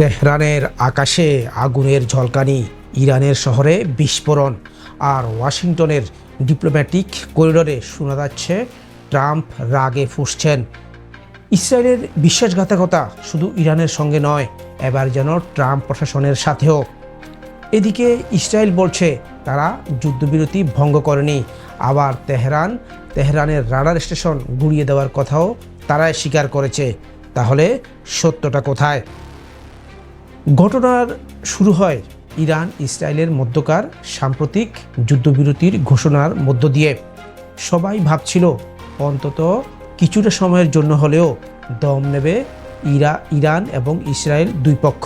তেহরানের আকাশে আগুনের ঝলকানি, ইরানের শহরে বিস্ফোরণ, আর ওয়াশিংটনের ডিপ্লোম্যাটিক করিডোরে শোনা যাচ্ছে ট্রাম্প রাগে ফুঁসছেন। ইসরায়েলের বিশ্বাসঘাতকতা শুধু ইরানের সঙ্গে নয়, এবার যেন ট্রাম্প প্রশাসনের সাথেও। এদিকে ইসরায়েল বলছে তারা যুদ্ধবিরতি ভঙ্গ করেনি, আবার তেহরানের রাডার স্টেশন গুঁড়িয়ে দেওয়ার কথাও তারাই স্বীকার করেছে। তাহলে সত্যটা কোথায়? ঘটনার শুরু হয় ইরান ইসরায়েলের মধ্যকার সাম্প্রতিক যুদ্ধবিরতির ঘোষণার মধ্য দিয়ে। সবাই ভাবছিল অন্তত কিছুটা সময়ের জন্য হলেও দম নেবে ইরান এবং ইসরায়েল দুই পক্ষ।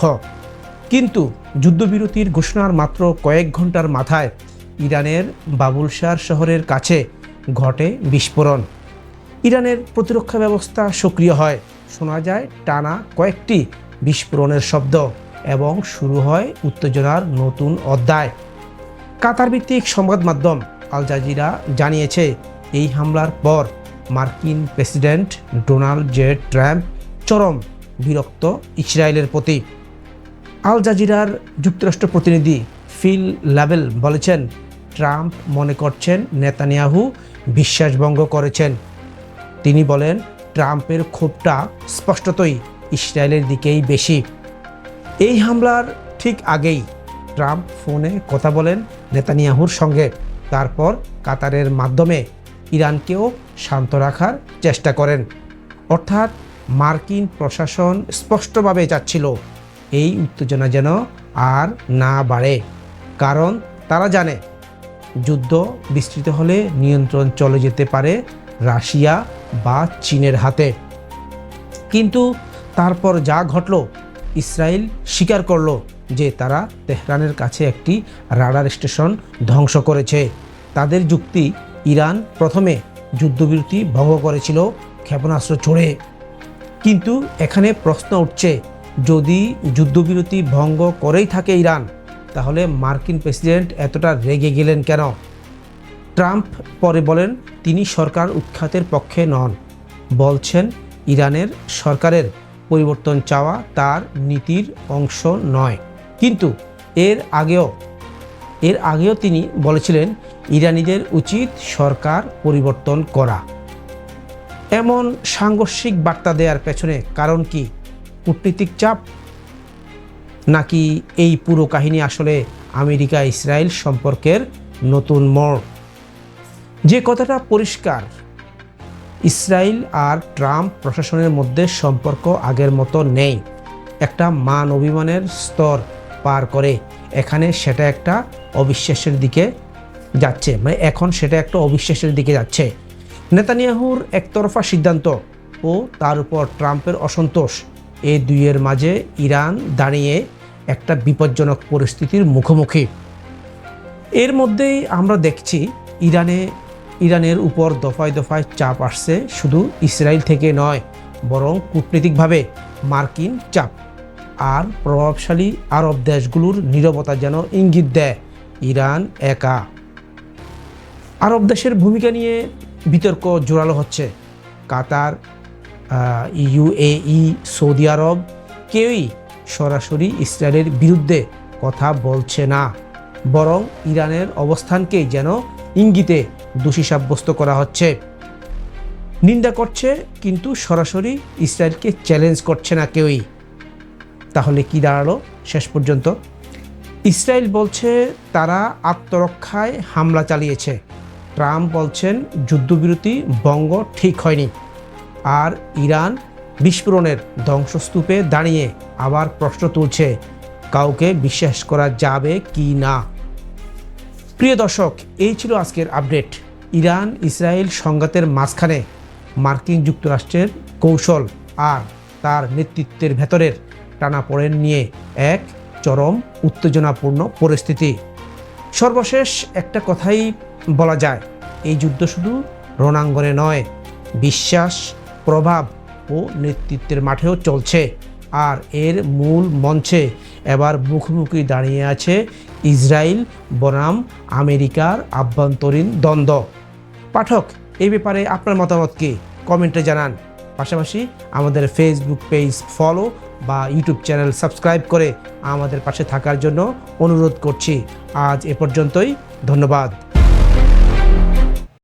কিন্তু যুদ্ধবিরতির ঘোষণার মাত্র কয়েক ঘন্টার মাথায় ইরানের বাবুলশার শহরের কাছে ঘটে বিস্ফোরণ। ইরানের প্রতিরক্ষা ব্যবস্থা সক্রিয় হয়, শোনা যায় টানা কয়েকটি বিস্ফোরণের শব্দ এবং শুরু হয় উত্তেজনার নতুন অধ্যায়। কাতার ভিত্তিক সংবাদ মাধ্যম আল জাজিরা জানিয়েছে, এই হামলার পর মার্কিন প্রেসিডেন্ট ডোনাল্ড জে ট্রাম্প চরম বিরক্ত ইসরায়েলের প্রতি। আল জাজিরার যুক্তরাষ্ট্র প্রতিনিধি ফিল লাবেল বলেছেন, ট্রাম্প মনে করছেন নেতানিয়াহু বিশ্বাসভঙ্গ করেছেন। তিনি বলেন, ট্রাম্পের ক্ষোভটা স্পষ্টতই ইসরায়েলের দিকেই বেশি। এই হামলার ঠিক আগেই ট্রাম্প ফোনে কথা বলেন নেতানিয়াহুর সঙ্গে, তারপর কাতারের মাধ্যমে ইরানকেও শান্ত রাখার চেষ্টা করেন। অর্থাৎ মার্কিন প্রশাসন স্পষ্টভাবে চাচ্ছিল এই উত্তেজনা যেন আর না বাড়ে, কারণ তারা জানে যুদ্ধ বিস্তৃত হলে নিয়ন্ত্রণ চলে যেতে পারে রাশিয়া বা চীনের হাতে। কিন্তু তারপর যা ঘটল, ইসরায়েল স্বীকার করল যে তারা তেহরানের কাছে একটি রাডার স্টেশন ধ্বংস করেছে। তাদের যুক্তি, ইরান প্রথমে যুদ্ধবিরতি ভঙ্গ করেছিল ক্ষেপণাস্ত্র ছুড়ে। কিন্তু এখানে প্রশ্ন উঠছে, যদি যুদ্ধবিরতি ভঙ্গ করেই থাকে ইরান, তাহলে মার্কিন প্রেসিডেন্ট এতটা রেগে গেলেন কেন? ট্রাম্প পরে বলেন তিনি সরকার উৎখাতের পক্ষে নন, বলছেন ইরানের সরকারের পরিবর্তন চাওয়া তার নীতির অংশ নয়। কিন্তু এর আগেও তিনি বলেছিলেন ইরানিদের উচিত সরকার পরিবর্তন করা। এমন সাংঘর্ষিক বার্তা দেওয়ার পেছনে কারণ কি? কূটনীতিক চাপ, নাকি এই পুরো কাহিনী আসলে আমেরিকা ইসরায়েল সম্পর্কের নতুন মোড়? যে কথাটা পরিষ্কার, ইসরায়েল আর ট্রাম্প প্রশাসনের মধ্যে সম্পর্ক আগের মতো নেই। একটা মান অভিমানের স্তর পার করে এখানে সেটা একটা অবিশ্বাসের দিকে যাচ্ছে, এখন সেটা একটা অবিশ্বাসের দিকে যাচ্ছে। নেতানিয়াহুর একতরফা সিদ্ধান্ত ও তার উপর ট্রাম্পের অসন্তোষ, এই দুইয়ের মাঝে ইরান দাঁড়িয়ে একটা বিপজ্জনক পরিস্থিতির মুখোমুখি। এর মধ্যেই আমরা দেখছি ইরানের উপর দফায় দফায় চাপ আসছে, শুধু ইসরায়েল থেকে নয়, বরং কূটনীতিকভাবে মার্কিন চাপ আর প্রভাবশালী আরব দেশগুলোর নীরবতা যেন ইঙ্গিত দেয় ইরান একা। আরব দেশের ভূমিকা নিয়ে বিতর্ক জোরালো হচ্ছে। কাতার, ইউএই, সৌদি আরব কেউই সরাসরি ইসরায়েলের বিরুদ্ধে কথা বলছে না, বরং ইরানের অবস্থানকেই যেন ইঙ্গিতে দোষী সাব্যস্ত করা হচ্ছে। নিন্দা করছে, কিন্তু সরাসরি ইসরায়েলকে চ্যালেঞ্জ করছে না কেউই। তাহলে কি দাঁড়ালো শেষ পর্যন্ত? ইসরায়েল বলছে তারা আত্মরক্ষায় হামলা চালিয়েছে, ট্রাম্প বলছেন যুদ্ধবিরতি ভঙ্গ ঠিক হয়নি, আর ইরান বিস্ফোরণের ধ্বংসস্তূপে দাঁড়িয়ে আবার প্রশ্ন তুলছে কাউকে বিশ্বাস করা যাবে কি না। প্রিয় দর্শক, এই ছিল আজকের আপডেট। ইরান ইসরায়েল সংঘাতের মাঝখানে মার্কিন যুক্তরাষ্ট্রের কৌশল আর তার নেতৃত্বের ভেতরের টানাপোড়েন নিয়ে এক চরম উত্তেজনাপূর্ণ পরিস্থিতি। সর্বশেষ একটা কথাই বলা যায়, এই যুদ্ধ শুধু রণাঙ্গনে নয়, বিশ্বাস, প্রভাব ও নেতৃত্বের মাঠেও চলছে। আর এর মূল মঞ্চে এবার মুখোমুখি দাঁড়িয়ে আছে ইসরায়েল বনাম আমেরিকার আভ্যন্তরীণ দ্বন্দ্ব। পাঠক, এই ব্যাপারে আপনার মতামত কি? কমেন্টে জানান। পাশাপাশি আমাদের ফেসবুক পেজ ফলো বা ইউটিউব চ্যানেল সাবস্ক্রাইব করে আমাদের পাশে থাকার জন্য অনুরোধ করছি। আজ এ পর্যন্তই, ধন্যবাদ।